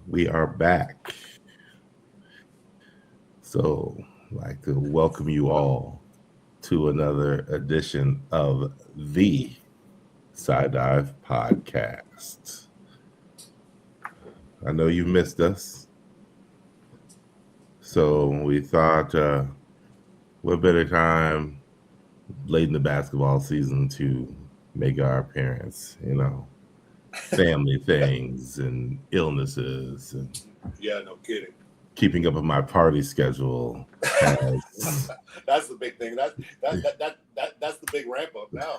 We are back. So, I'd like to welcome you all to another edition of the Side Dive Podcast. I know you missed us, so we thought what better time late in the basketball season to make our appearance, family things and illnesses and Yeah, no kidding. keeping up with my party schedule has That's the big thing. That's the big ramp up now.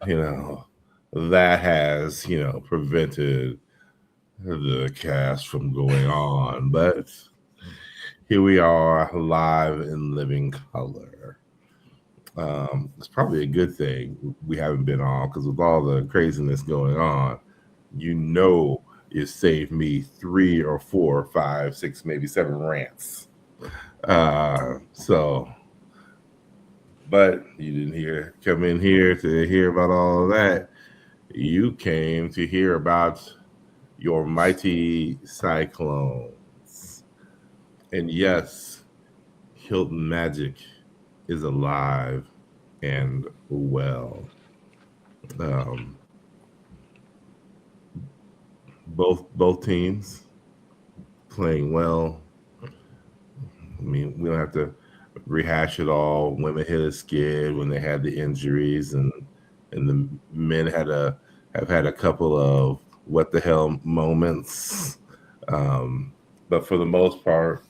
you know that has prevented the cast from going on, but here we are live in living color. It's probably a good thing we haven't been on, because with all the craziness going on, you know it saved me 3 or 4 or 5 6 maybe 7 rants. So but you didn't come in here to hear about all of that. You came to hear about your mighty Cyclones. And yes, Hilton Magic is alive and well. Um, both teams playing well. I mean, we don't have to rehash it all. Women hit a skid when they had the injuries, and the men have had a couple of what the hell moments. Um, but for the most part,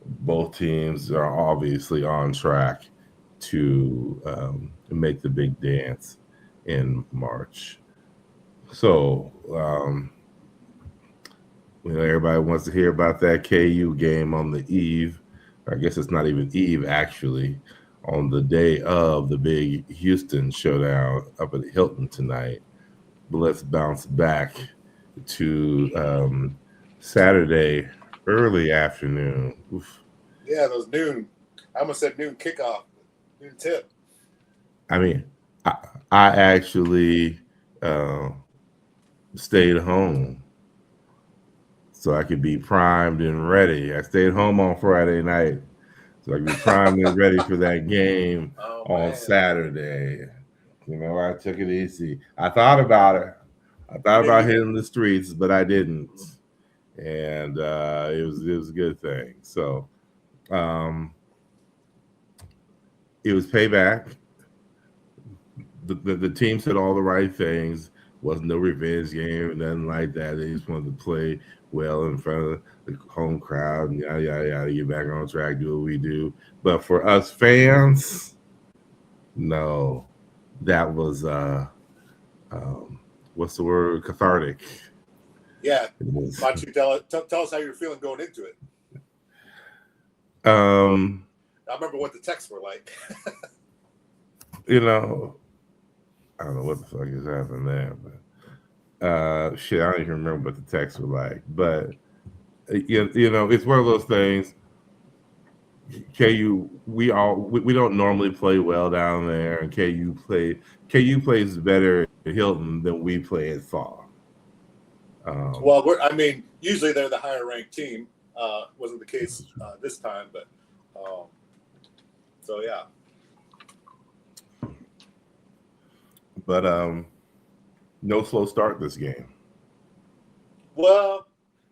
both teams are obviously on track to make the big dance in March. So, everybody wants to hear about that KU game on the eve. I guess it's not even eve, actually, on the day of the big Houston showdown up at Hilton tonight. But let's bounce back to Saturday early afternoon. Oof. Yeah, those noon. I almost said noon kickoff, noon tip. I mean, I actually uh, stayed home so I could be primed and ready. I stayed home on Friday night so I could be primed and ready for that game Oh on man. Saturday. I took it easy. I thought about it. I You thought know, about you, hitting the streets, but I didn't, and it was a good thing. So um, it was payback. The team said all the right things. Wasn't no revenge game, nothing like that. They just wanted to play well in front of the home crowd and yada yada yada. Get back on track, do what we do. But for us fans, no, that was um, what's the word? Cathartic. yeah. It was, Why don't you tell us how you're feeling going into it? um, I remember what the texts were like. you know, I don't know what the fuck is happening there, but shit, I don't even remember what the texts were like. But it's one of those things. KU, we don't normally play well down there, and KU plays better at Hilton than we play at Thaw. Um, Well, I mean, usually they're the higher ranked team. Wasn't the case this time, but so yeah. but no slow start this game. Well,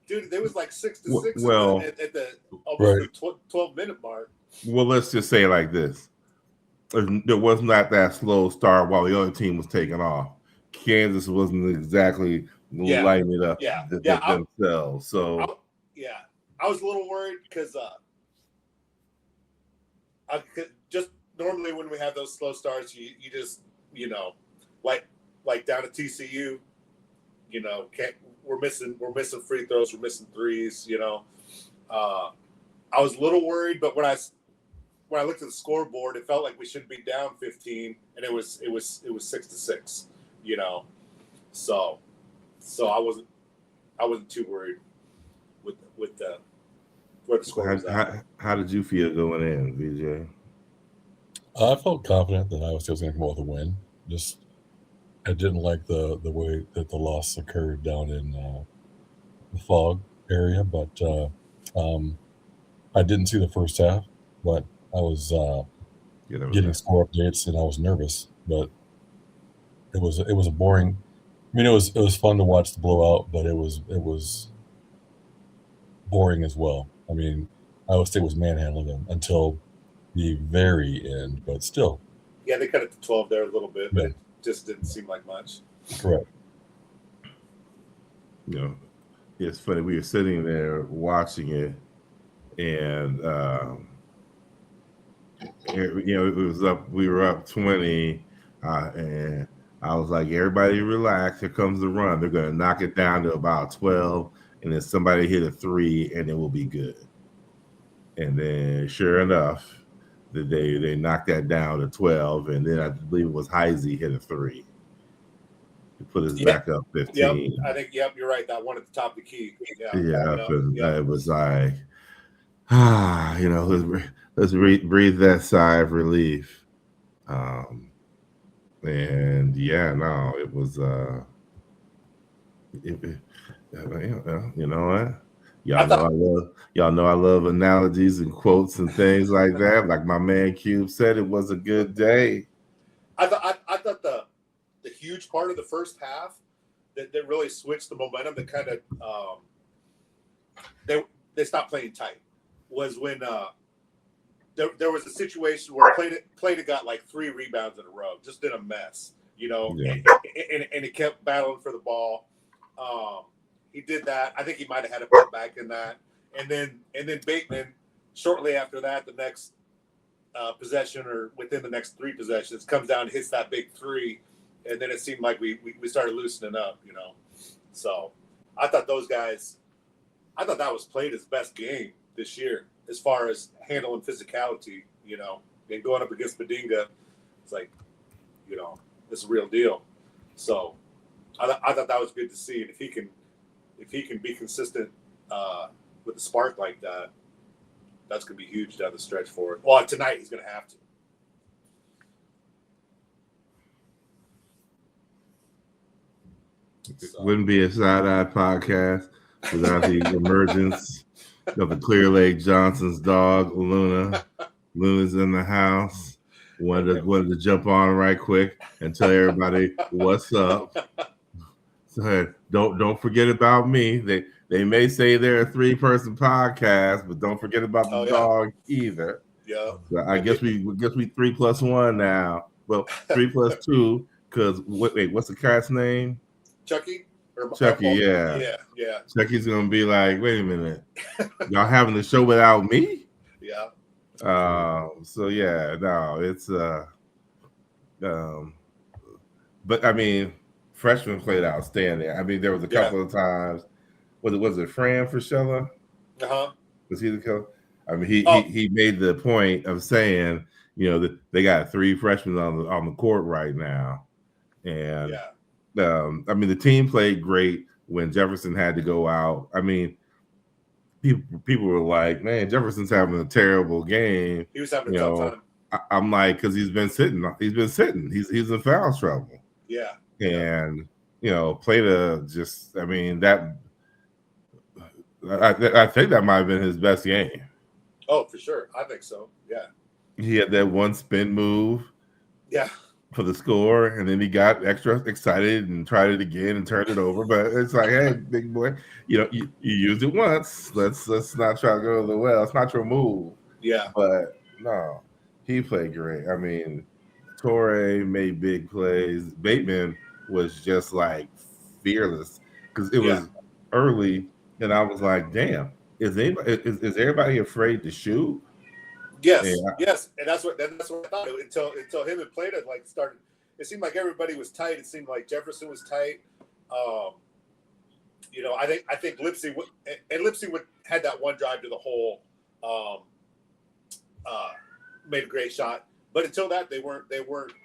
dude, there was like 6-6 Well, at the almost Right. the 12-minute mark. well, let's just say it like this: there was not that slow start while the other team was taking off. Kansas wasn't exactly Yeah, lighting it up yeah. themselves. So Yeah, I was a little worried because just normally when we have those slow starts, you just like down at TCU, we're missing free throws, we're missing threes. I was a little worried, but when I looked at the scoreboard, it felt like we should be down 15, and it was 6-6. So I wasn't too worried with the where the score was at. how did you feel going in, VJ? I felt confident that Iowa State was going to come out with a win. Just I didn't like the way that the loss occurred down in fog area, but I didn't see the first half, but I was Yeah, that was getting it. score updates and I was nervous, but it was a boring. I mean, it was fun to watch the blowout, but it was boring as well. I mean, Iowa State was manhandling them until the very end, but still, Yeah, they cut it to 12 there a little bit, but Yeah. it just didn't seem like much. correct. You know, it's funny. We were sitting there watching it, and it was up. We were up 20, and I was like, "Everybody, relax. Here comes the run. They're going to knock it down to about 12, and then somebody hit a 3, and it will be good." And then, sure enough, they knocked that down to 12, and then I believe it was Heisey hit a 3 to put us back up 15. Yep, I think you're right. That one at the top of the key. Yeah, It was like, let's breathe that sigh of relief. And yeah, no, it was you know what? Y'all know I love analogies and quotes and things like that. Like my man Cube said, it was a good day. I thought the huge part of the first half that really switched the momentum, that kind of they stopped playing tight, was when there was a situation where Played got like 3 rebounds in a row, just in a mess, Yeah. and he kept battling for the ball. He did that. I think he might have had a put back in that, and then Bateman shortly after that, the next possession or within the next 3 possessions, comes down and hits that big 3, and then it seemed like we started loosening up, So I thought those guys, I thought that was Played his best game this year as far as handling physicality, and going up against Bedinga. It's like, it's a real deal. So I thought that was good to see, and if he can be consistent with the spark like that, that's going to be huge down the stretch for it. Well, tonight he's going to have to. It wouldn't be a side-eye podcast without the emergence of the Clear Lake Johnson's dog, Luna. Luna's in the house. Wanted to jump on right quick and tell everybody what's up. So don't forget about me. They may say they're a 3-person podcast, but don't forget about the dog either. Yeah. So I guess we 3 plus 1 now. Well, 3 plus 2, because wait, what's the cat's name? Chucky? Chucky, yeah. Chucky's gonna be like, wait a minute, y'all having the show without me? Yeah. So yeah, no, it's but I mean, freshman played outstanding. I mean, there was a couple of times. Was it Fran Frischella? Was he the coach? I mean, he made the point of saying, that they got 3 freshmen on the court right now, and I mean, the team played great when Jefferson had to go out. I mean, people were like, man, Jefferson's having a terrible game. He was having a tough time. I'm like, because he's been sitting. He's in foul trouble. Yeah. And Played just. I mean, that. I think that might have been his best game. Oh, for sure. I think so. Yeah. He had that one spin move. Yeah. For the score, and then he got extra excited and tried it again and turned it over. But it's like, hey, big boy, you used it once. Let's not try to go to the well. It's not your move. Yeah. But no, he played great. I mean, Torrey made big plays. Bateman was just like fearless because it was early, and I was like, damn, is everybody afraid to shoot? Yes, and that's what I thought until him and Played like started. It seemed like everybody was tight. It seemed like Jefferson was tight. I think Lipsy had that one drive to the hole, made a great shot. But until that, they weren't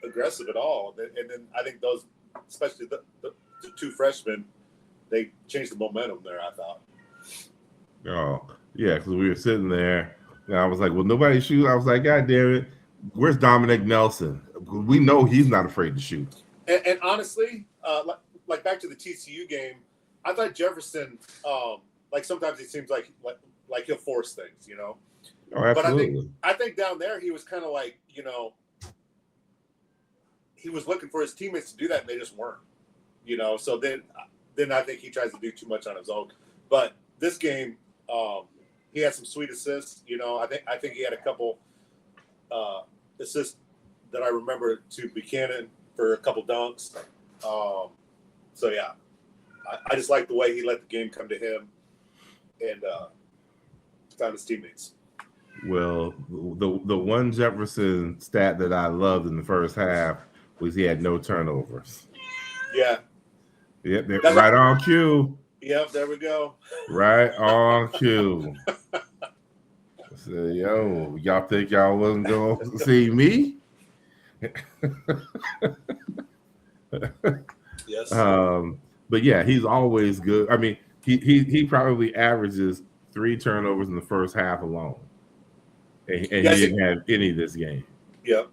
aggressive at all. And then I think those, especially the 2 freshmen, they changed the momentum there. I thought. Oh yeah, because we were sitting there. And I was like, well, nobody shoot. I was like, God damn it, where's Dominic Nelson? We know he's not afraid to shoot. And honestly, like back to the TCU game, I thought Jefferson, like sometimes he seems like he'll force things, you know. Oh, But absolutely. I think down there he was kind of like, you know, he was looking for his teammates to do that, and they just weren't, you know. So then I think he tries to do too much on his own. But this game, he had some sweet assists. You know, I think he had a couple assists that I remember to Buchanan for a couple dunks. So yeah, I just like the way he let the game come to him and found his teammates. Well, the one Jefferson stat that I loved in the first half was he had no turnovers. Yeah. Yep, right on cue. Yep, there we go. Right on cue. So, yo, y'all think y'all wasn't going to see me? Yes. But yeah, he's always good. I mean, he probably averages 3 turnovers in the first half alone, and he didn't have any this game. Yep.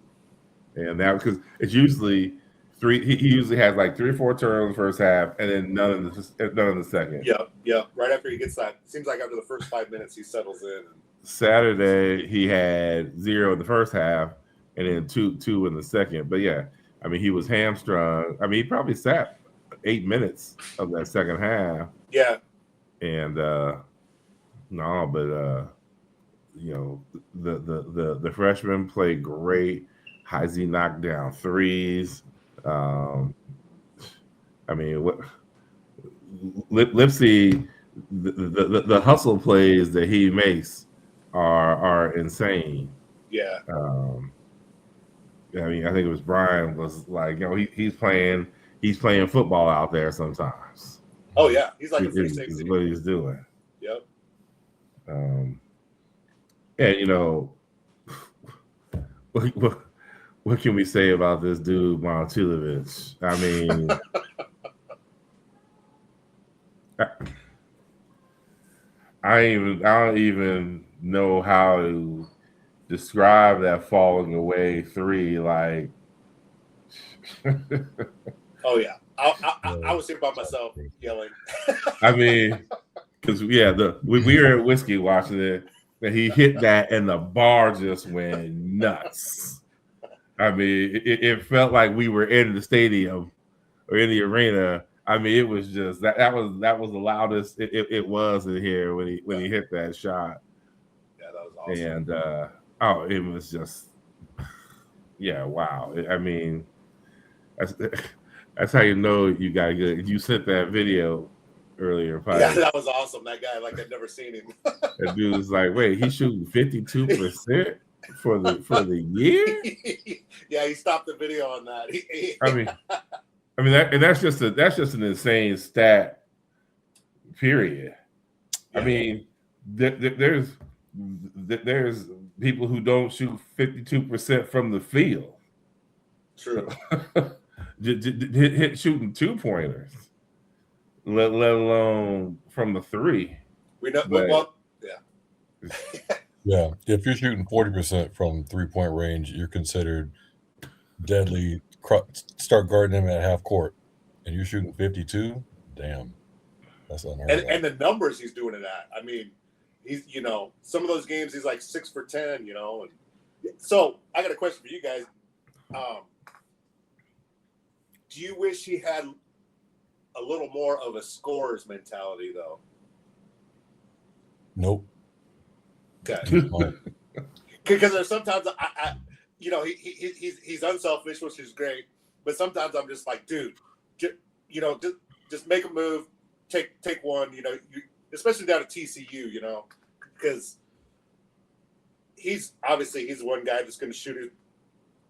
And that because it's usually 3. He usually has like 3 or 4 turnovers in the first half, and then none in the second. Yep. Right after he gets that, seems like after the first 5 minutes he settles in. Saturday he had 0 in the first half, and then two in the second. But yeah, I mean he was hamstrung. I mean he probably sat 8 minutes of that second half. Yeah. And you know, the freshmen played great. Heisey knocked down threes. I mean, what Lipsy, the hustle plays that he makes are insane. Yeah. I mean, I think it was Brian was like, you know, he's playing football out there sometimes. Oh yeah, he's like a free safety. Is what he's doing. Yep. And you know, what can we say about this dude Montilovich? I mean, I don't even know how to describe that falling away 3. Like, oh yeah, I was here by myself yelling. I mean, because we were at Whiskey watching it, and he hit that, and the bar just went nuts. I mean, it felt like we were in the stadium or in the arena. I mean, it was just that was the loudest it was in here when he hit that shot. Yeah, that was awesome. And it was just, yeah, wow. I mean, that's how you know you got good. You sent that video earlier. Probably. Yeah, that was awesome. That guy, like I'd never seen him. That dude was like, wait, he's shooting 52% for the year? Yeah, he stopped the video on that. I mean that's just an insane stat. Period. Yeah. I mean, there's people who don't shoot 52% from the field. True. hit shooting 2-pointers, let alone from the 3. We know, yeah. Yeah, if you're shooting 40% from 3-point range, you're considered deadly. Start guarding him at half court, and you're shooting 52. Damn, that's unheard of. And the numbers he's doing it at. I mean, he's some of those games he's like 6 for 10. And so I got a question for you guys. Do you wish he had a little more of a scorer's mentality, though? Nope. Okay. Because there's sometimes he's unselfish, which is great, but sometimes I'm just like, dude, just make a move, take one, especially down at TCU, because he's one guy that's going to shoot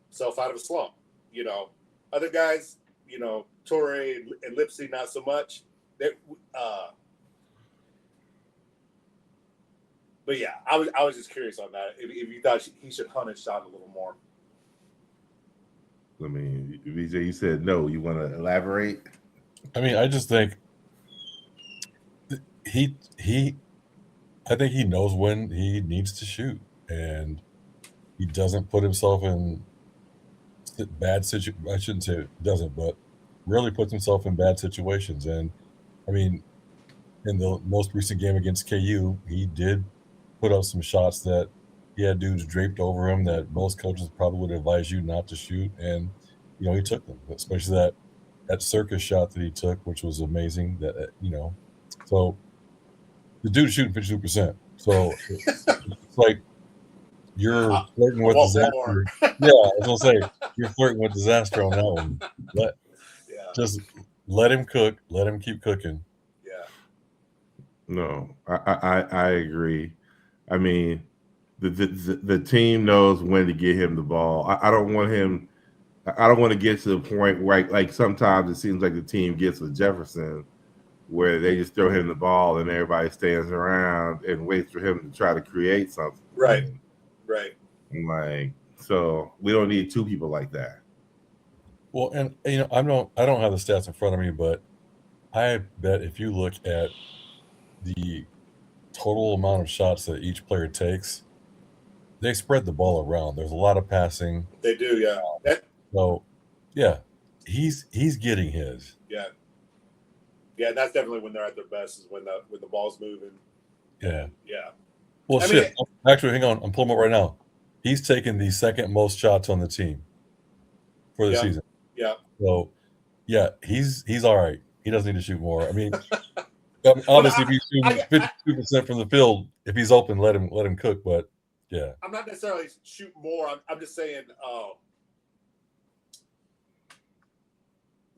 himself out of a slump. Other guys, Torrey and Lipsy, not so much. But yeah, I was just curious on that. If you thought he should hunt his shot a little more. I mean, VJ, you said no. You want to elaborate? I mean, I just think I think he knows when he needs to shoot, and he doesn't put himself in bad situations. I shouldn't say it doesn't, but really puts himself in bad situations. And I mean, in the most recent game against KU, he did put up some shots that he had dudes draped over him that most coaches probably would advise you not to shoot, and he took them, especially that circus shot that he took, which was amazing. So the dude's shooting 52%. So it's like you're flirting with disaster. Yeah, I was gonna say you're flirting with disaster on that one. Just let him cook. Let him keep cooking. Yeah. No, I agree. I mean, the team knows when to get him the ball. I don't want him. I don't want to get to the point where like sometimes it seems like the team gets with Jefferson, where they just throw him the ball and everybody stands around and waits for him to try to create something. Right. So we don't need two people like that. Well, and I don't have the stats in front of me, but I bet if you look at the total amount of shots that each player takes, they spread the ball around. There's a lot of passing. They do, yeah. So, yeah, he's getting his. Yeah. Yeah, that's definitely when they're at their best is when the ball's moving. Yeah. Yeah. Well, actually, hang on. I'm pulling up right now. He's taken the second most shots on the team for the season. Yeah. So, yeah, he's all right. He doesn't need to shoot more. I mean, obviously, if he's shooting 52% from the field, if he's open, let him cook. But yeah, I'm not necessarily shoot more. I'm just saying,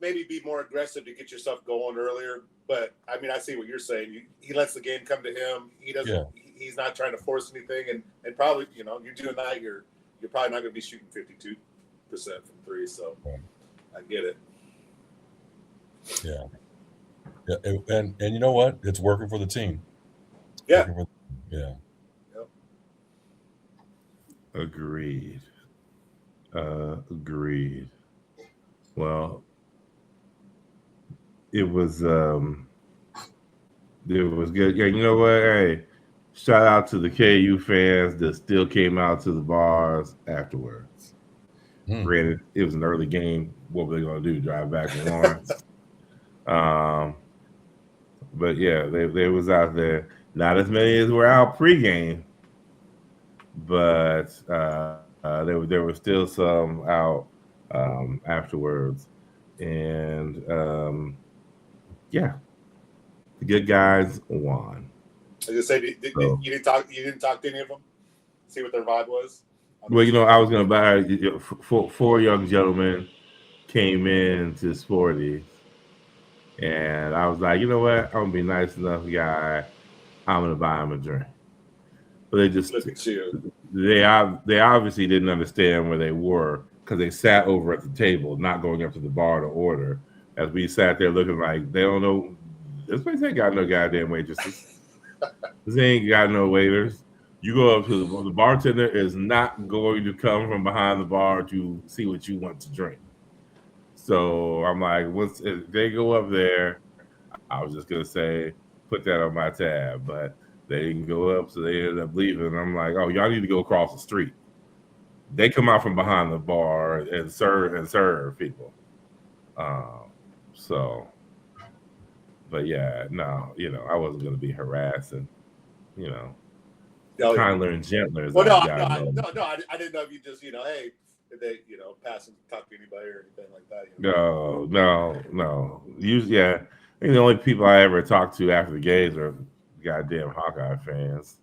maybe be more aggressive to get yourself going earlier. But I mean, I see what you're saying. He lets the game come to him. He doesn't. Yeah. He's not trying to force anything, and probably you're doing that. You're probably not going to be shooting 52% from three. So I get it. Yeah. Yeah, and you know what? It's working for the team. Yeah. Yeah. Yep. Agreed. Agreed. Well, it was good. Yeah, you know what? Hey, shout out to the KU fans that still came out to the bars afterwards. Granted, it was an early game. What were they going to do? Drive back to Lawrence? But yeah, they was out there. Not as many as were out pregame, but there were still some out afterwards, and yeah, the good guys won. I was gonna say, you didn't talk to any of them? See what their vibe was? Well, I was gonna buy four young gentlemen came in to Sporty. And I was like, you know what? I'm gonna be nice enough guy. I'm gonna buy him a drink. But they just look at you. They obviously didn't understand where they were because they sat over at the table, not going up to the bar to order. As we sat there looking like they don't know. This place ain't got no goddamn waitresses. This ain't got no waiters. You go up to the bartender is not going to come from behind the bar to see what you want to drink. So I'm like, if they go up there, I was just gonna say, put that on my tab, but they didn't go up, so they ended up leaving. And I'm like, oh, y'all need to go across the street. They come out from behind the bar and serve people. But yeah, no, I wasn't gonna be harassing, kinder and gentler. Well, no, I didn't know if you just, hey. Did they, pass and talk to anybody or anything like that? No. Usually, I think the only people I ever talked to after the games are goddamn Hawkeye fans.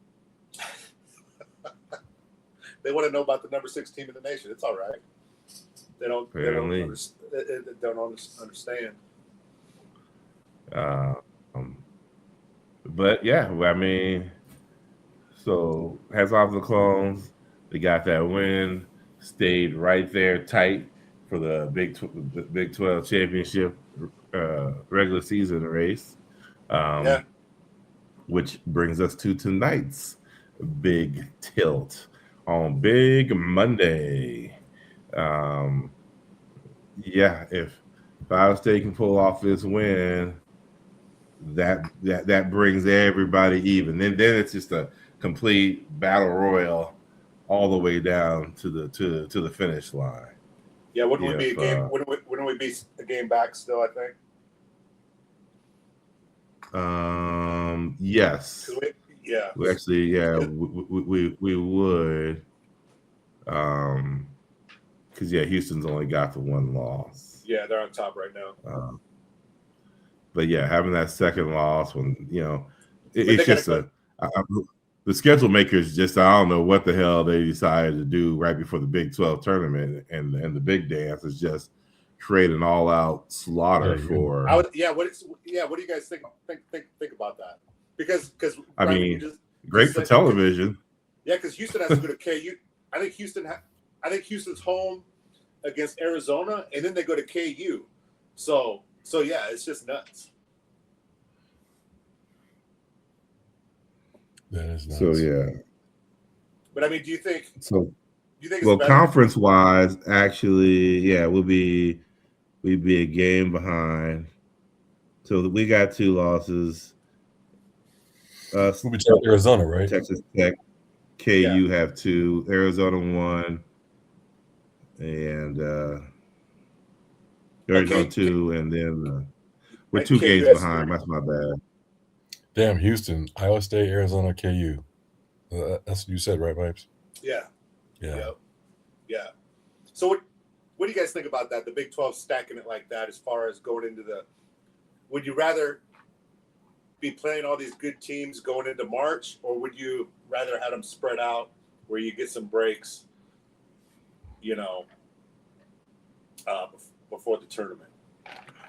They want to know about the number 6 team in the nation. It's all right. They don't understand. But yeah, I mean, so hats off to the Clones. They got that win. Stayed right there tight for the Big 12 championship regular season race. Which brings us to tonight's big tilt on Big Monday. If Ohio State can pull off this win, that brings everybody even. Then it's just a complete battle royal all the way down to the finish line. Yeah, wouldn't we be a game? Wouldn't we be a game back still? I think. Yes. Yeah. We actually, yeah, we would. Because yeah, Houston's only got the one loss. Yeah, they're on top right now. But yeah, having that second loss when But it's they just gotta the schedule makers just I don't know what the hell they decided to do right before the Big 12 tournament and the big dance is just create an all out slaughter for. What do you guys think about that? Because I Ryan, mean, you great for television. Yeah, because Houston has to go to KU. I think Houston's home against Arizona, and then they go to KU. So yeah, it's just nuts. That is nuts. So yeah. But I mean, do you think it's well, better? conference wise, actually, yeah, we'd be a game behind. So we got 2 losses. We'll be talking Arizona, right? Texas Tech, KU have 2, Arizona 1, and Arizona 2, and then we're 2 games behind. That's my bad. Damn, Houston, Iowa State, Arizona, KU. That's what you said, right, Pipes? Yeah. Yeah. Yeah. So what do you guys think about that? The Big 12 stacking it like that as far as going into would you rather be playing all these good teams going into March, or would you rather have them spread out where you get some breaks, before the tournament?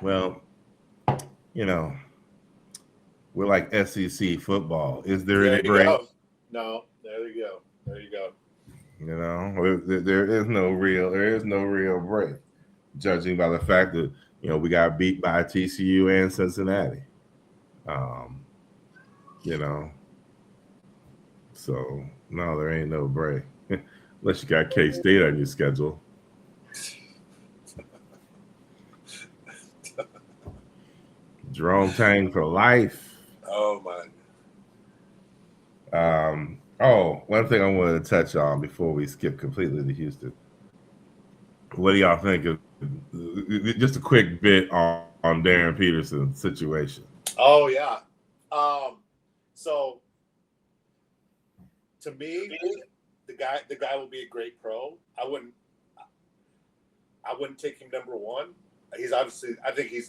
Well, we're like SEC football. Is there any break? No, there you go. There you go. There is no real break, judging by the fact that we got beat by TCU and Cincinnati. So no, there ain't no break unless you got K-State on your schedule. Jerome Tang for life. Oh my. One thing I wanted to touch on before we skip completely to Houston. What do y'all think of just a quick bit on Darren Peterson's situation? Oh yeah. So to me, the guy will be a great pro. I wouldn't take him number 1. He's obviously, I think he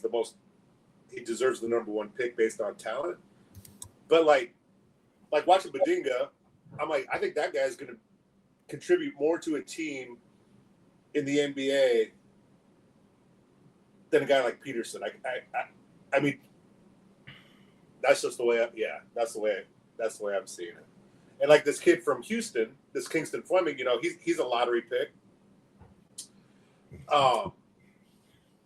deserves the number 1 pick based on talent. But like watching Badinga, I'm like, I think that guy is going to contribute more to a team in the NBA than a guy like Peterson. I mean, that's just the way. That's the way I'm seeing it. And like this kid from Houston, this Kingston Fleming, he's a lottery pick.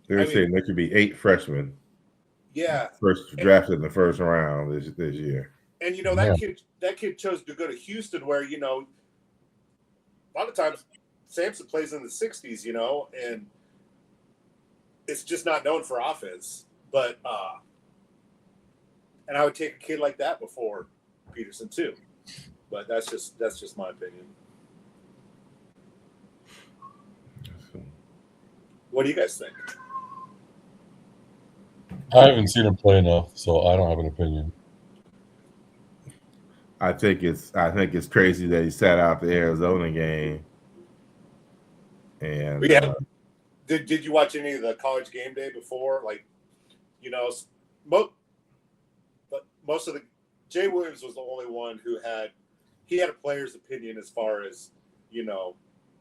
They're saying there could be 8 freshmen. Yeah, first drafted in the first round this year. And that kid chose to go to Houston, where a lot of times Sampson plays in the 60s, and it's just not known for offense. But and I would take a kid like that before Peterson too. But that's just my opinion. What do you guys think? I haven't seen him play enough, so I don't have an opinion. I think it's crazy that he sat out the Arizona game. And did you watch any of the College Game Day before? Like, most of the Jay Williams was the only one who had a player's opinion as far as you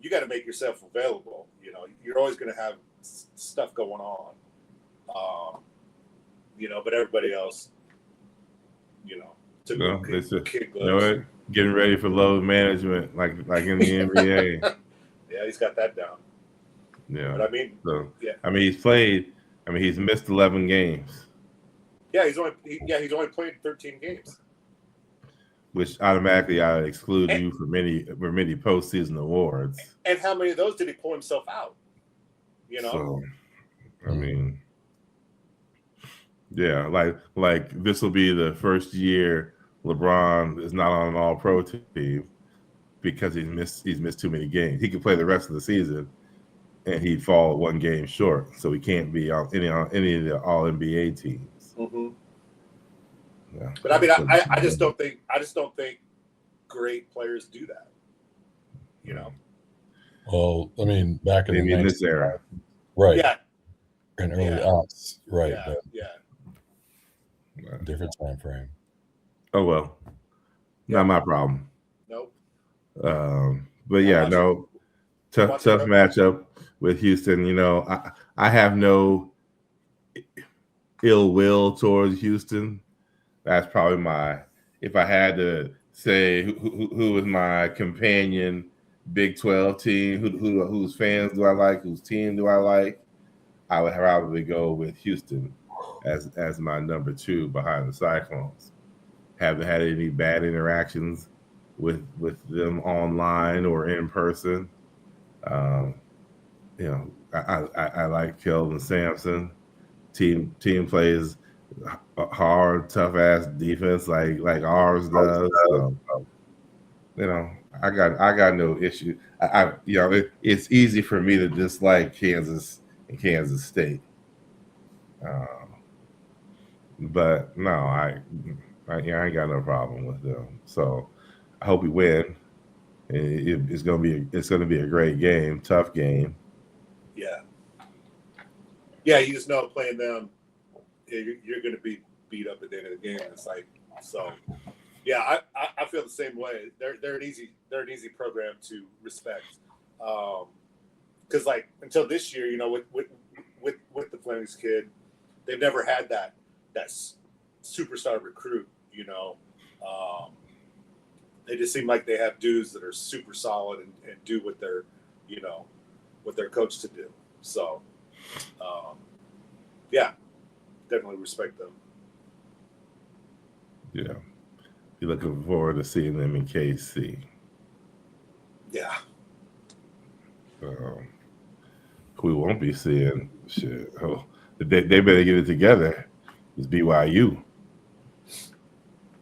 got to make yourself available. You're always going to have stuff going on. But everybody else, kid gloves. Getting ready for load management, like in the NBA. Yeah, he's got that down. Yeah. But he's played. He's missed 11 games. Yeah, he's only played 13 games. Which automatically I exclude you for many postseason awards. And how many of those did he pull himself out? So, yeah, like this will be the first year LeBron is not on an All-Pro team because he's missed too many games. He could play the rest of the season, and he'd fall 1 game short, so he can't be on any of the All-NBA teams. Mm-hmm. Yeah. But I mean, I just don't think great players do that. You know. Well, I mean, back in Maybe the in this era. right, Yeah. in early Yeah. aughts, right, Yeah. but Yeah. different time frame. Oh well, Yeah. not my problem. Nope. But yeah, watch no, tough matchup with Houston. You know, I have no ill will towards Houston. That's probably my, if I had to say who is my companion Big 12 team, whose fans do I like, whose team do I like, I would probably go with Houston as my number 2 behind the Cyclones. Haven't had any bad interactions with them online or in person. You know, I like Kelvin Sampson. Team plays hard, tough ass defense like ours does. So, you know, I got no issue. You know, it's easy for me to dislike Kansas and Kansas State. But no, I ain't got no problem with them. So I hope we win. It's gonna be a great game, tough game. Yeah. Yeah, you just know playing them, you're going to be beat up at the end of the game. It's like, so. Yeah, I feel the same way. They're an easy program to respect, because like until this year, you know, with the Fleming's kid, they've never had that superstar recruit. You know, they just seem like they have dudes that are super solid and do what they're, you know, what they're coached to do. So, yeah, definitely respect them. Yeah. You're looking forward to seeing them in KC. Yeah. We won't be seeing shit. Oh, they better get it together. It's BYU.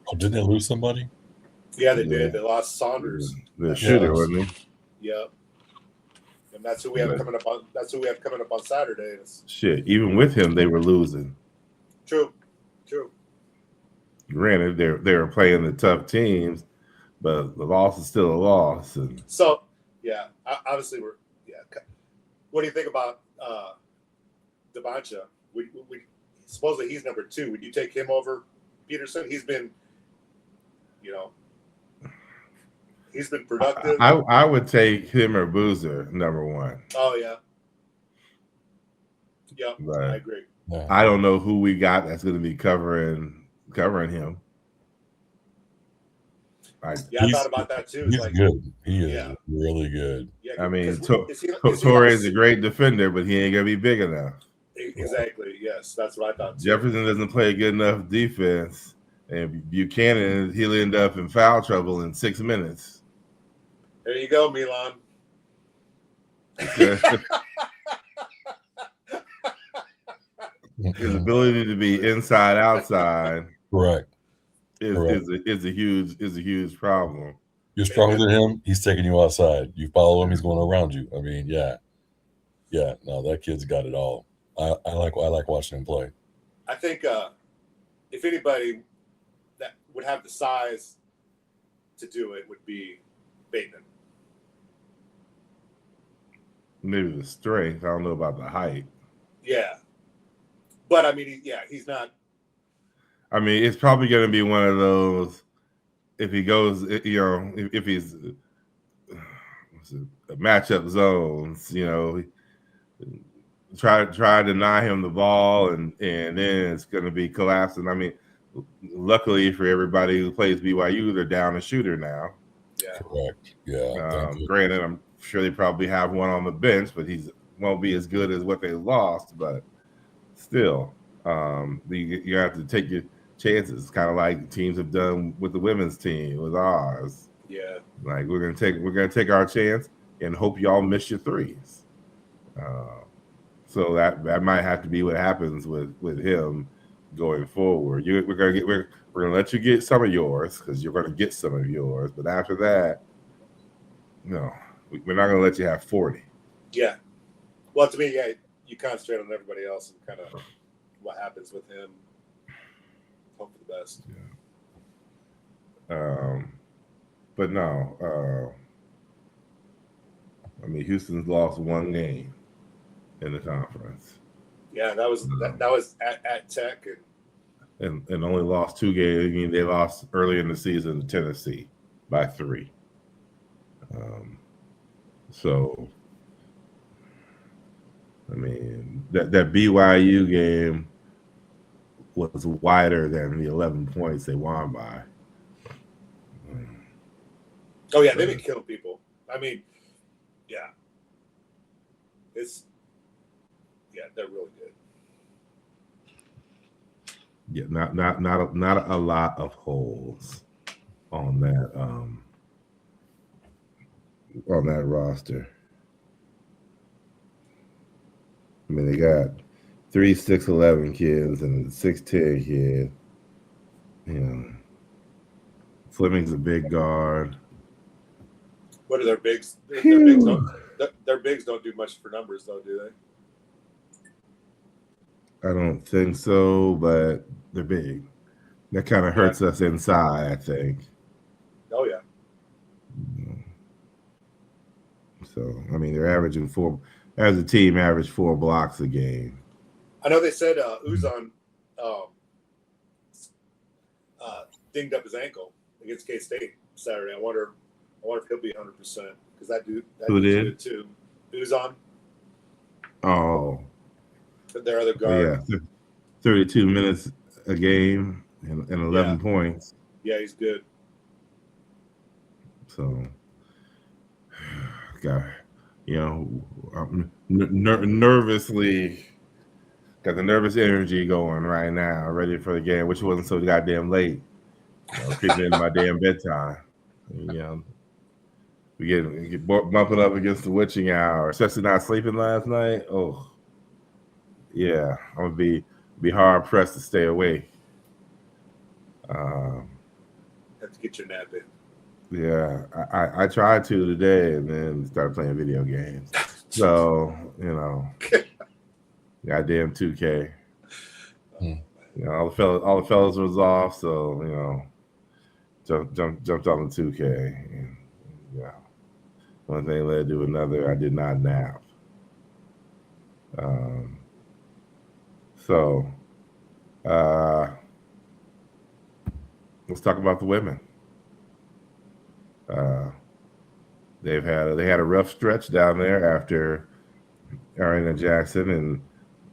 Oh, didn't they lose somebody? Yeah, they did. They lost Saunders. The shooter, wasn't he? Yep. And that's who we have coming up on. That's who we have coming up on Saturday. Shit, even with him, they were losing. True. Granted, they were playing the tough teams, but the loss is still a loss. And so, yeah, obviously What do you think about Devancha? We supposedly he's number 2. Would you take him over Peterson? He's been, you know, he's been productive. I would take him or Boozer number 1. Oh yeah. Yep, but I agree. Yeah. I don't know who we got that's going to be covering him. I thought about that too. He's good. He is really good. Yeah, I mean, Torrey is a great defender, but he ain't gonna be big enough. Exactly. Yes, that's what I thought too. Jefferson doesn't play good enough defense, and Buchanan, he'll end up in foul trouble in 6 minutes. There you go, Milan. His ability to be inside outside, correct, is a huge problem. You're stronger than him. He's taking you outside. You follow him. He's going around you. I mean, yeah. No, that kid's got it all. I like watching him play. I think if anybody that would have the size to do it would be Bateman. Maybe the strength. I don't know about the height. Yeah. But, I mean, he's not. I mean, it's probably going to be one of those, if he goes, you know, if he's matchup zones, you know, try to deny him the ball, and then it's going to be collapsing. I mean, luckily for everybody who plays BYU, they're down a shooter now. Yeah. Correct. Yeah. Granted, I'm sure they probably have one on the bench, but he won't be as good as what they lost. But still, you have to take your chances, kind of like teams have done with the women's team, with ours. Yeah. Like we're gonna take our chance and hope y'all miss your threes. So that might have to be what happens with him going forward. We're gonna let you get some of yours because you're gonna get some of yours, but after that, no, we're not gonna let you have 40. Yeah. Well, to me, you concentrate on everybody else and kind of what happens with him. Hope for the honest. But no, I mean, Houston's lost one game in the conference. Yeah, that was at Tech, And only lost 2 games. I mean, they lost early in the season to Tennessee by 3. So, I mean, that BYU game was wider than the 11 points they won by. oh yeah, they've been killing people. I mean, yeah, they're really good. Yeah, not a lot of holes on that roster. I mean, they got 3 6'11" kids and a 6'10" kid. You know, Fleming's a big guard. What are their bigs? Their bigs don't do much for numbers, though, do they? I don't think so, but they're big. That kind of hurts us inside, I think. Oh yeah. So I mean, they're averaging 4 as a team, average 4 blocks a game. I know they said Uzan dinged up his ankle against K-State Saturday. I wonder if he'll be 100% because that dude's good too. Uzan. Oh, their other guard. Yeah, 32 minutes a game and 11 points. Yeah, he's good. So, God, I'm nervously got the nervous energy going right now, ready for the game, which wasn't so goddamn late. Creeping into my damn bedtime. We get bumping up against the witching hour, especially not sleeping last night. Oh, yeah, I'm gonna be hard pressed to stay awake. Have to get your nap in. Yeah, I tried to today and then started playing video games. So, goddamn 2K. All the fellas was off, so jumped on the 2K. And, one thing led to another. I did not nap. So, let's talk about the women. They had a rough stretch down there after Ariana Jackson and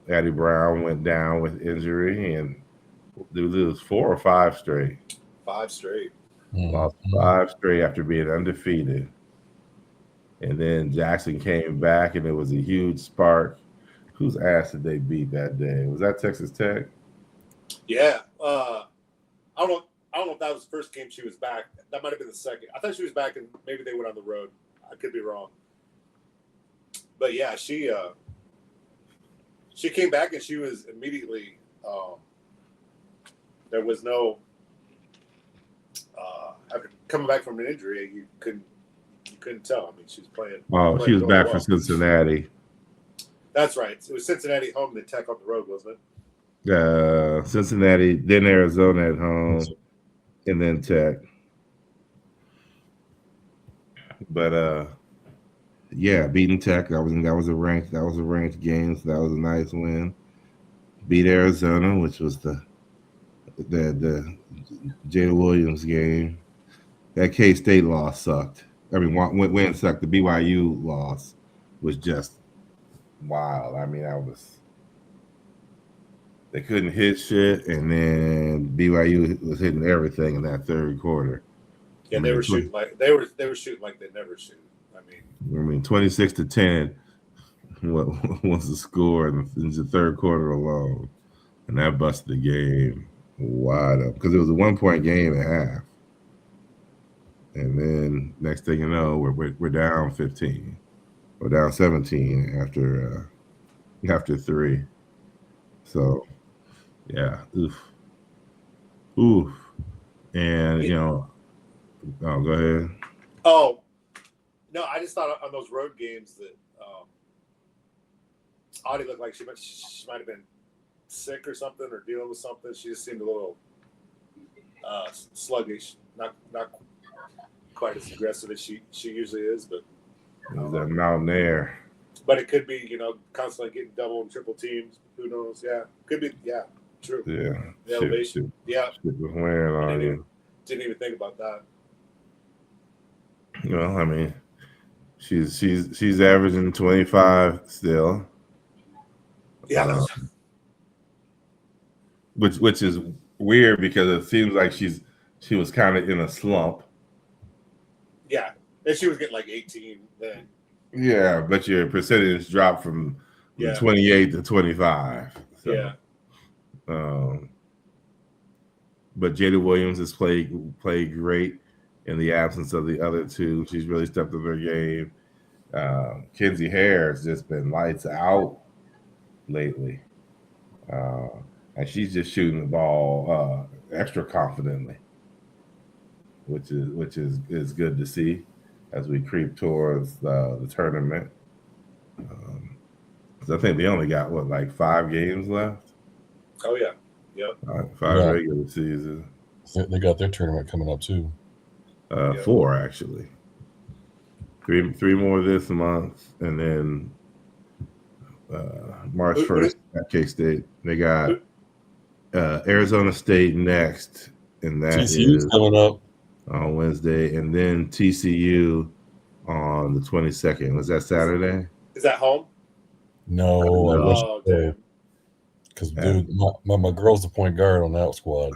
Addie Brown went down with injury, and they lose 4 or 5 straight. 5 straight. Lost 5 straight after being undefeated. And then Jackson came back, and it was a huge spark. Whose ass did they beat that day? Was that Texas Tech? Yeah. I don't know if that was the first game she was back. That might have been the second. I thought she was back, and maybe they went on the road. I could be wrong. But yeah, she came back, and she was immediately. There was no. After coming back from an injury, you couldn't tell. I mean, she was playing. Oh, she was back for Cincinnati. That's right. It was Cincinnati at home, then Tech on the road, wasn't it? Cincinnati, then Arizona at home, and then Tech. But yeah, beating Tech. That was a ranked game. So that was a nice win. Beat Arizona, which was the Jada Williams game. That K-State loss sucked. I mean, win sucked. The BYU loss was just wild. I mean, they couldn't hit shit, and then BYU was hitting everything in that third quarter. Yeah, they were shooting like they were shooting like they never shoot. I mean, 26-10 was the score in the third quarter alone, and that busted the game wide up because it was a 1-point game at half, and then next thing you know, we're down 15, we're down 17 after 3. So, yeah, oof, and oh, go ahead. Oh, no, I just thought on those road games that Audie looked like she might have been sick or something or dealing with something. She just seemed a little sluggish, not quite as aggressive as she usually is, but The mountain air. it could be, constantly getting double and triple teams. Who knows? Yeah, could be. Yeah, true. Yeah. The elevation. Yeah, Shit was wearing on you. didn't even think about that. Well, I mean, she's averaging 25 still. Yeah, Which is weird because it seems like she was kind of in a slump. yeah. And she was getting like 18 then. Yeah, but your percentage dropped from Yeah. 28 to 25. So, Yeah. But Jada Williams has played great in the absence of the other two. She's really stepped up her game. Kenzie Hare has just been lights out lately. And she's just shooting the ball extra confidently, which is good to see as we creep towards the tournament. 'Cause I think they only got like 5 games left. Oh yeah. Yep. 5 Yeah. regular season. They got their tournament coming up too. 4 actually. Three more this month, and then March 1st at K-State. They got Arizona State next, and that TCU's is coming up. on Wednesday, and then TCU on the 22nd. Was that Saturday? Is that home? No, I No. wish Oh damn. because dude, my girl's the point guard on that squad.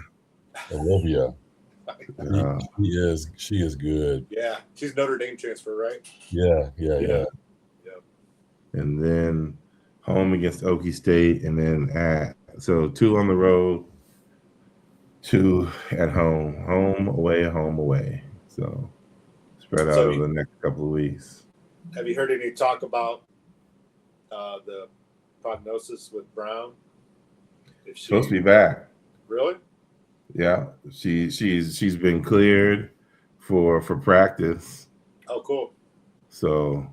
Olivia, she is good. Yeah, she's Notre Dame transfer, right? Yeah. And then home against Okie State, and then so 2 on the road, 2 at home. Home, away. So spread out So over the next couple of weeks. Have you heard any talk about the prognosis with Brown? If she Supposed to be back. really? Yeah, she's been cleared for practice. Oh, cool. So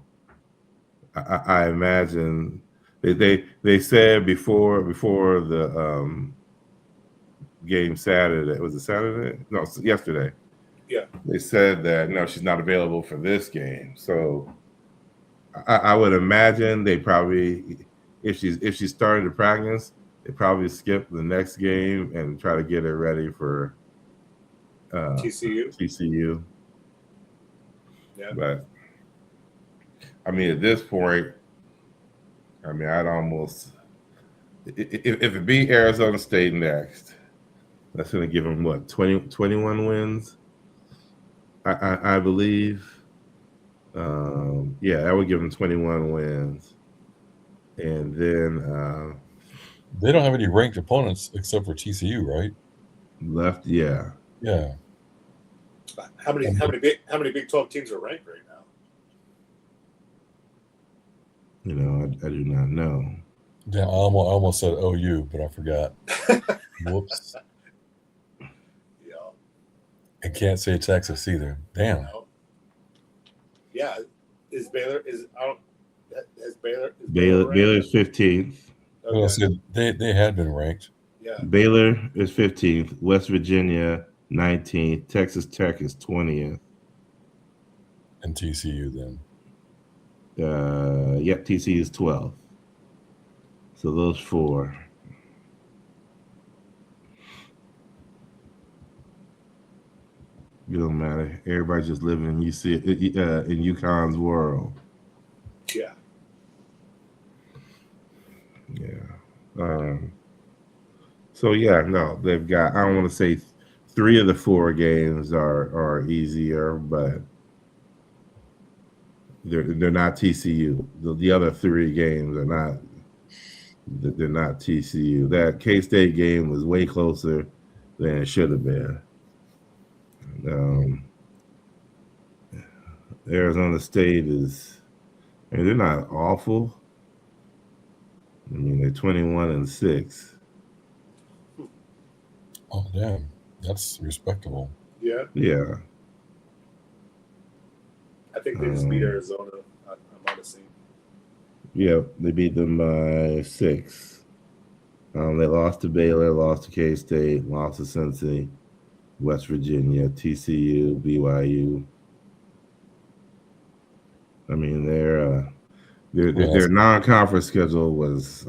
I imagine they said before the game Saturday. Was it Saturday? No, it's yesterday. Yeah. They said that no, she's not available for this game. So I would imagine they probably, if she started to practice, they probably skip the next game and try to get her ready for TCU. Yeah. But I mean, at this point, I mean, I'd almost if it beat Arizona State next, that's going to give them what 21 wins. I believe. Yeah, that would give them 21 wins, and then They don't have any ranked opponents except for TCU, right? left. Yeah, Yeah. How many Big 12 teams are ranked right now? you know, I do not know. Damn, I almost said OU, but I forgot. Whoops. Yeah. I can't say Texas either. Damn. No. Yeah. Is Baylor Baylor's ranked? 15th. Well, I Okay. said they had been ranked. Yeah. Baylor is 15th. West Virginia 19th. Texas Tech is 20th. And TCU then. Yep, TC is 12th. So those 4. It don't matter. Everybody's just living in in UConn's world. Yeah. Yeah. So yeah, no, they've got. I don't want to say 3 of the 4 games are easier, but they're not TCU. The other 3 games are not. They're not TCU. That K-State game was way closer than it should have been. Arizona State is. I mean, they're not awful. I mean, they're 21-6. Oh damn. That's respectable. Yeah. Yeah. I think they just beat Arizona. I might have seen. Yep, they beat them by 6. They lost to Baylor, lost to K-State, lost to Cincy. West Virginia, TCU, BYU. I mean, their non-conference schedule was,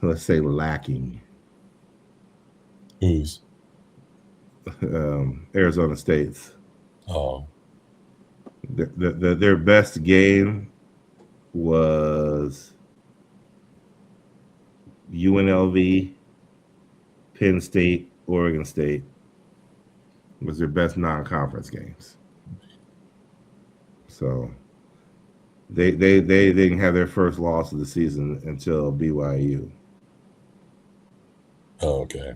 let's say, lacking. Who's? Arizona State's. Oh, Their best game was UNLV, Penn State, Oregon State was their best non-conference games. So they didn't have their first loss of the season until BYU, oh, okay.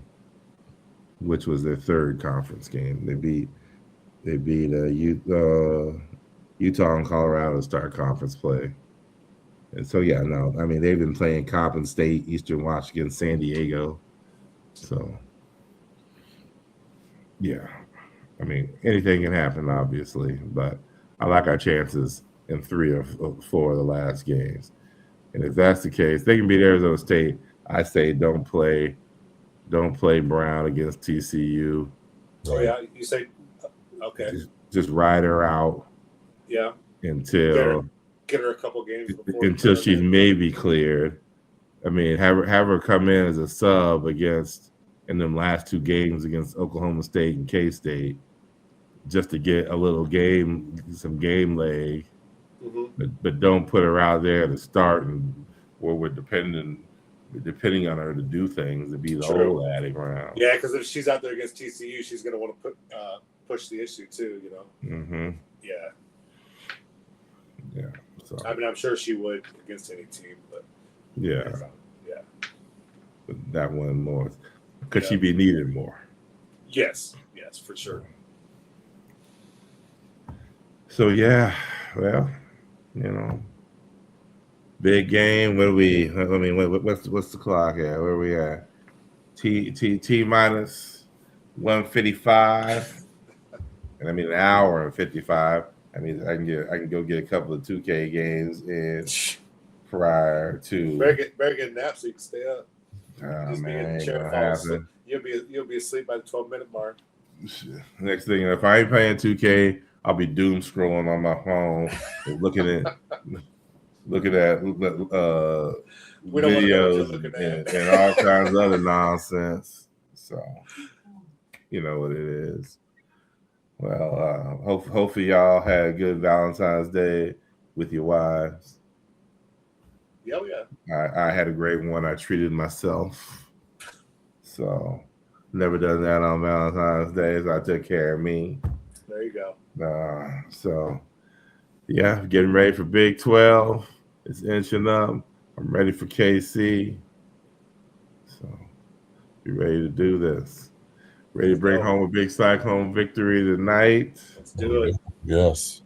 which was their third conference game. They beat Utah and Colorado to start conference play. And so yeah, no, I mean they've been playing Coppin State, Eastern Washington, San Diego. So yeah, I mean anything can happen, obviously, but I like our chances in 3 or 4 of the last games. And if that's the case, they can beat Arizona State. I say don't play Brown against TCU. Oh yeah, you say okay. Just ride her out. Yeah. Until get her a couple games before until she's maybe cleared. I mean, have her come in as a sub against in them last 2 games against Oklahoma State and K-State, just to get a little some game leg. Mm-hmm. But don't put her out there to start and where we're depending on her to do things, to be the whole adding round. Yeah, because if she's out there against TCU, she's going to want to push the issue too, you know. Mm-hmm. Yeah. Yeah. So I mean, I'm sure she would against any team, but yeah. But that one more. Could she be needed more? Yes, for sure. So yeah, well, you know, big game. What are we? I mean, what's the clock at? Where are we at? T minus 155, and I mean an hour and 55. I mean, I can go get a couple of 2K games in prior to. Better get a nap so you can stay up. Oh Just man, be in the chair, you'll be asleep by the 12-minute mark. Next thing, if I ain't playing 2K, I'll be doom scrolling on my phone, looking at videos and all kinds of other nonsense. So, you know what it is. Well, hopefully y'all had a good Valentine's Day with your wives. Yeah, I had a great one. I treated myself. So, never done that on Valentine's Day, so I took care of me. There you go. So, yeah, getting ready for Big 12. It's inching up. I'm ready for KC. So, be ready to do this. Ready to bring home a big Cyclone victory tonight. Let's do it. Yes.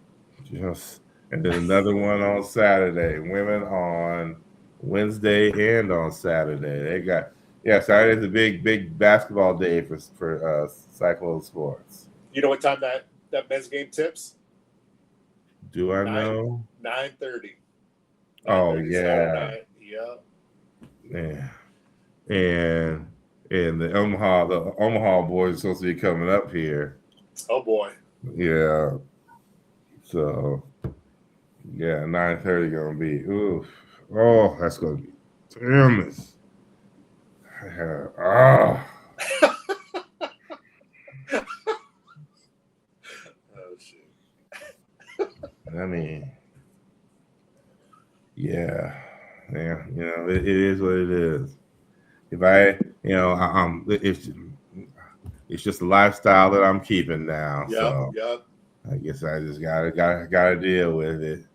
And then another one on Saturday. Women on Wednesday and on Saturday. They got Saturday's a big basketball day for Cyclone sports. You know what time that men's game tips? Do I know? 9:30. Oh yeah. Yeah. And the Omaha boys are supposed to be coming up here. Oh boy. Yeah. So 9:30 gonna be oof. Oh, that's gonna be damn it. Oh shit. I mean, yeah, you know, it is what it is. If I, you know, it's just a lifestyle that I'm keeping now. Yep. I guess I just gotta deal with it.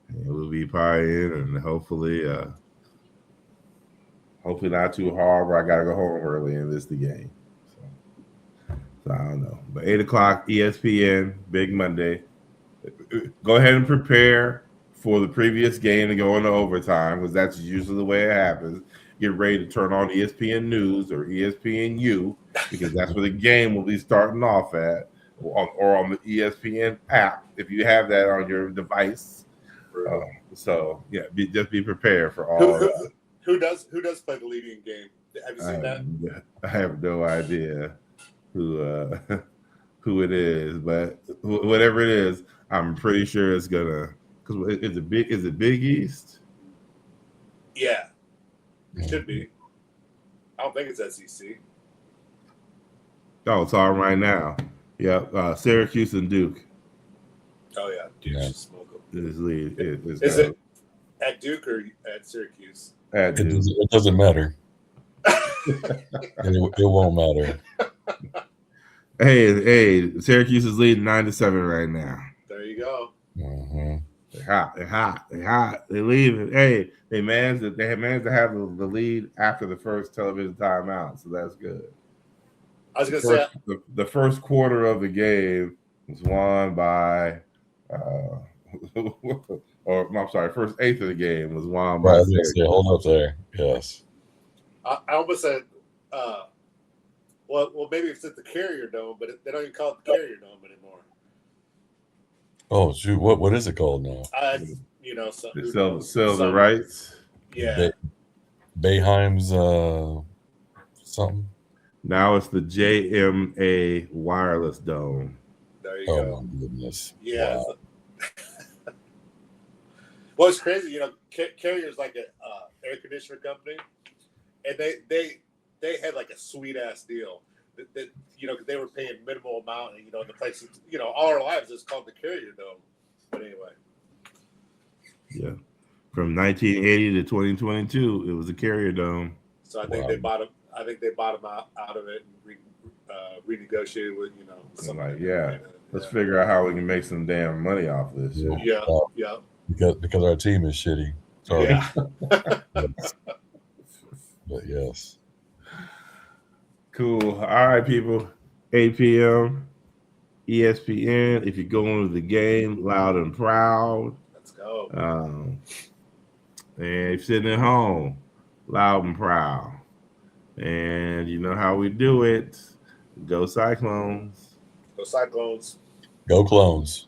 And we'll be partying and hopefully not too hard, but I gotta go home early and miss the game. So I don't know. But 8:00 ESPN, big Monday. Go ahead and prepare for the previous game to go into overtime, because that's usually the way it happens. Get ready to turn on ESPN News or ESPNU, because that's where the game will be starting off at, or on the ESPN app if you have that on your device. So yeah, just be prepared for all. Who does play the leading game? Have you seen that? I have no idea who who it is, but whatever it is, I'm pretty sure it's gonna. Because is it Big East? Yeah, it should be. I don't think it's SEC. Oh, it's on right now. Yeah, Syracuse and Duke Oh yeah, Duke Yeah. should smoke them. is lead. Is it at Duke or at Syracuse? At Duke. It doesn't matter. It won't matter. Hey, Syracuse is leading 9-7 right now. There you go. Hmm. They're hot. They're leaving. Hey, they managed to have the lead after the first television timeout, so that's good. I was gonna say The first quarter of the game was won by, or I'm sorry, first eighth of the game was won by Right. Syracuse. Hold up there. Yes. I almost said, well, maybe it's at the Carrier Dome, but they don't even call it the Carrier Dome anymore. Oh shoot! What is it called now? You know, so, They sell the rights. Yeah, Bayheim's something. Now it's the JMA Wireless Dome. there you Oh go. my goodness! Yeah. Wow. Well, it's crazy. You know, Carrier's like an air conditioner company, and they had like a sweet ass deal. That you know, 'cause they were paying minimal amount, and you know, the place, you know, all our lives is called the Carrier Dome. But anyway, Yeah. From 1980 to 2022, it was the Carrier Dome. so I think Wow. they bought him. I think they bought him out of it and renegotiated with I'm like, yeah, let's figure out how we can make some damn money off this shit. Yeah, Wow. yeah, Because our team is shitty. Sorry. yeah. But yes. Cool. All right, people. 8 p.m. ESPN. If you're going to the game, loud and proud. Let's go. And if you're sitting at home, loud and proud. And you know how we do it. Go Cyclones. Go Cyclones. Go Clones.